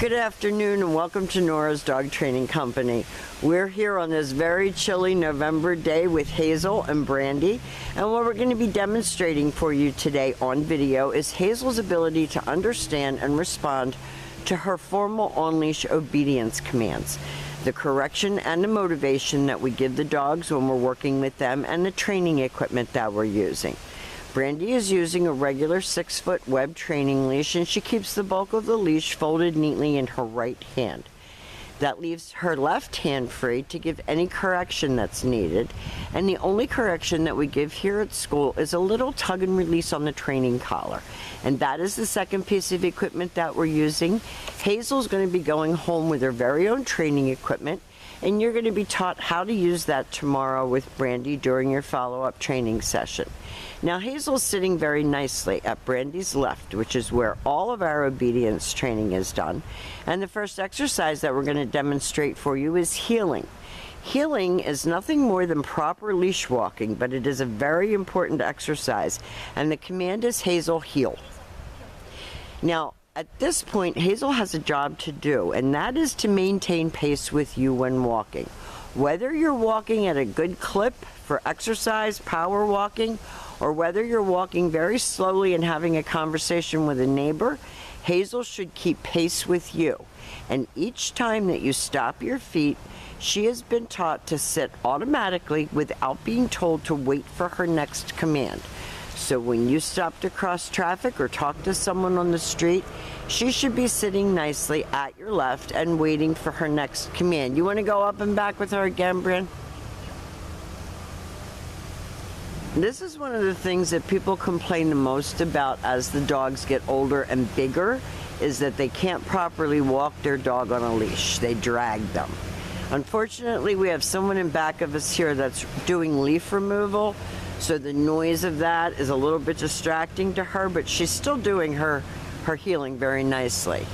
Good afternoon and welcome to Nora's Dog Training Company. We're here on this very chilly November day with Hazel and Brandy, and what we're going to be demonstrating for you today on video is Hazel's ability to understand and respond to her formal on-leash obedience commands, the correction and the motivation that we give the dogs when we're working with them, and the training equipment that we're using. Brandy is using a regular 6-foot web training leash, and she keeps the bulk of the leash folded neatly in her right hand. That leaves her left hand free to give any correction that's needed, and the only correction that we give here at school is a little tug and release on the training collar, and that is the second piece of equipment that we're using. Hazel's going to be going home with her very own training equipment, and you're going to be taught how to use that tomorrow with Brandy during your follow-up training session. Now, Hazel's sitting very nicely at Brandy's left, which is where all of our obedience training is done. And the first exercise that we're going to demonstrate for you is heeling. Heeling is nothing more than proper leash walking, but it is a very important exercise. And the command is Hazel, heel. Now, at this point, Hazel has a job to do, and that is to maintain pace with you when walking. Whether you're walking at a good clip for exercise, power walking, or whether you're walking very slowly and having a conversation with a neighbor, Hazel should keep pace with you. And each time that you stop your feet, she has been taught to sit automatically without being told to wait for her next command. So when you stop to cross traffic or talk to someone on the street, she should be sitting nicely at your left and waiting for her next command. You want to go up and back with her again, Bryn? This is one of the things that people complain the most about as the dogs get older and bigger, is that they can't properly walk their dog on a leash. They drag them. Unfortunately, we have someone in back of us here that's doing leaf removal, so the noise of that is a little bit distracting to her, but she's still doing her heeling very nicely.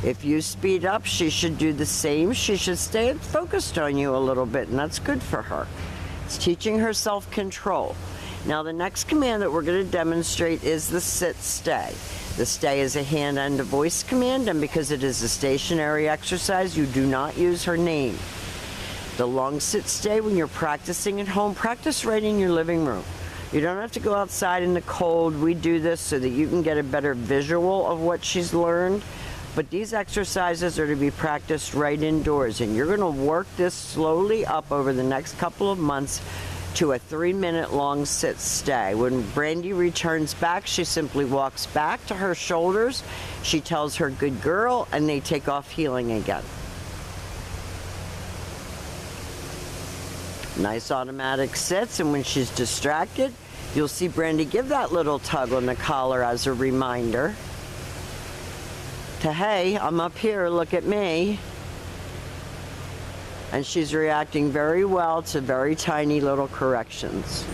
If you speed up, she should do the same. She should stay focused on you a little bit, and that's good for her. It's teaching her self-control. Now, the next command that we're going to demonstrate is the sit-stay. The stay is a hand and a voice command, and because it is a stationary exercise, you do not use her name. The long sit-stay, when you're practicing at home, practice right in your living room. You don't have to go outside in the cold. We do this so that you can get a better visual of what she's learned. But these exercises are to be practiced right indoors, and you're going to work this slowly up over the next couple of months to a 3-minute long sit-stay. When Brandy returns back, she simply walks back to her shoulders. She tells her good girl, and they take off heeling again. Nice automatic sits, and when she's distracted, you'll see Brandy give that little tug on the collar as a reminder to, hey, I'm up here, look at me. And she's reacting very well to very tiny little corrections.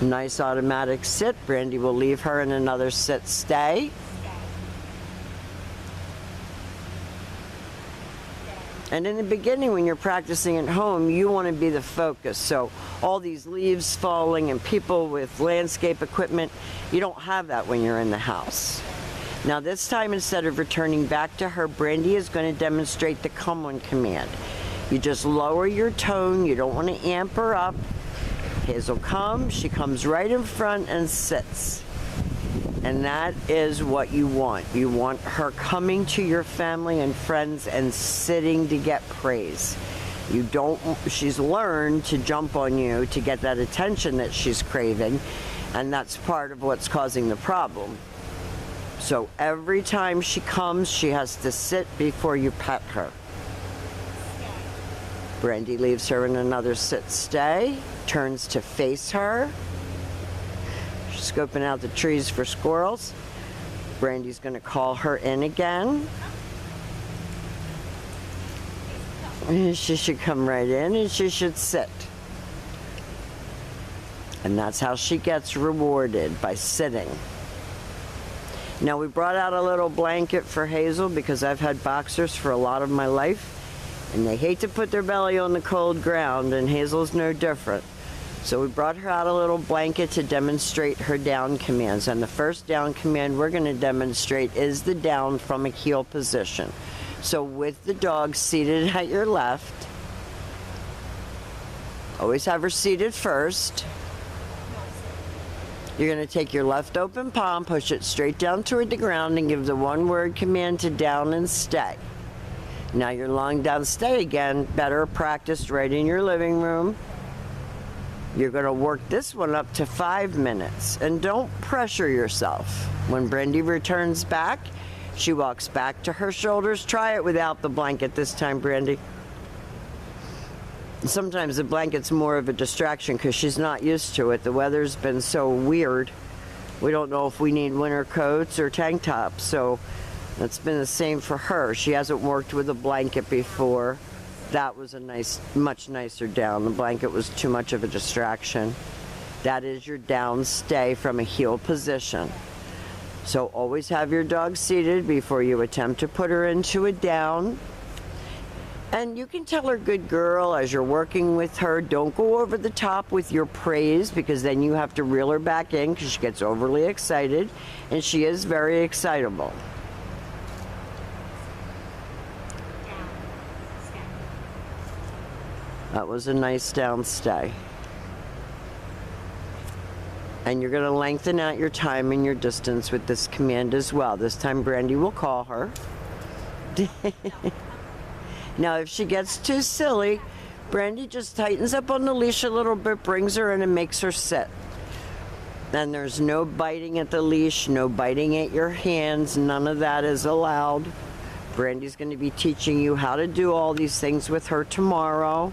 Nice automatic sit. Brandy will leave her in another sit stay. And in the beginning, when you're practicing at home, you want to be the focus. So all these leaves falling and people with landscape equipment, you don't have that when you're in the house. Now this time, instead of returning back to her, Brandy is going to demonstrate the come on command. You just lower your tone. You don't want to amp her up. Hazel comes. She comes right in front and sits. And that is what you want. You want her coming to your family and friends and sitting to get praise. You don't, she's learned to jump on you to get that attention that she's craving, and that's part of what's causing the problem. So every time she comes, she has to sit before you pet her. Brandy leaves her in another sit-stay, turns to face her. She's scoping out the trees for squirrels. Brandy's going to call her in again. And she should come right in and she should sit. And that's how she gets rewarded, by sitting. Now, we brought out a little blanket for Hazel because I've had boxers for a lot of my life, and they hate to put their belly on the cold ground, and Hazel's no different. So we brought her out a little blanket to demonstrate her down commands. And the first down command we're going to demonstrate is the down from a heel position. So with the dog seated at your left, always have her seated first. You're going to take your left open palm, push it straight down toward the ground, and give the one-word command to down and stay. Now you're lying down, stay again. Better practice right in your living room. You're going to work this one up to 5 minutes. And don't pressure yourself. When Brandy returns back, she walks back to her shoulders. Try it without the blanket this time, Brandy. Sometimes the blanket's more of a distraction because she's not used to it. The weather's been so weird. We don't know if we need winter coats or tank tops. So it's been the same for her. She hasn't worked with a blanket before. That was a much nicer down. The blanket was too much of a distraction. That is your down stay from a heel position. So always have your dog seated before you attempt to put her into a down. And you can tell her good girl as you're working with her. Don't go over the top with your praise because then you have to reel her back in because she gets overly excited. And she is very excitable. That was a nice down stay. And you're going to lengthen out your time and your distance with this command as well. This time Brandy will call her. Now if she gets too silly, Brandy just tightens up on the leash a little bit, brings her in and makes her sit. And there's no biting at the leash, no biting at your hands, none of that is allowed. Brandy's going to be teaching you how to do all these things with her tomorrow.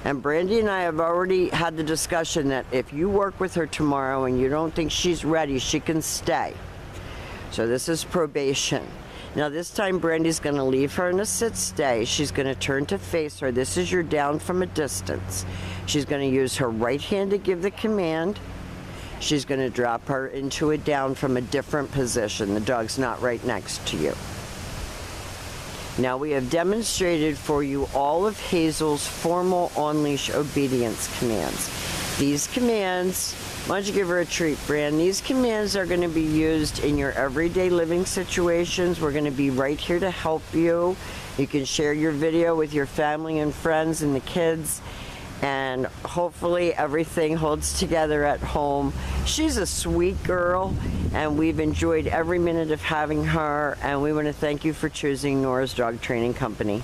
And Brandy and I have already had the discussion that if you work with her tomorrow and you don't think she's ready, she can stay. So this is probation. Now this time Brandy's going to leave her in a sit stay. She's going to turn to face her. This is your down from a distance. She's going to use her right hand to give the command. She's going to drop her into a down from a different position. The dog's not right next to you. Now we have demonstrated for you all of Hazel's formal on-leash obedience commands. These commands, why don't you give her a treat, Bran? These commands are going to be used in your everyday living situations. We're going to be right here to help you. You can share your video with your family and friends and the kids. And hopefully everything holds together at home. She's a sweet girl, and we've enjoyed every minute of having her, and we want to thank you for choosing Nora's Dog Training Company.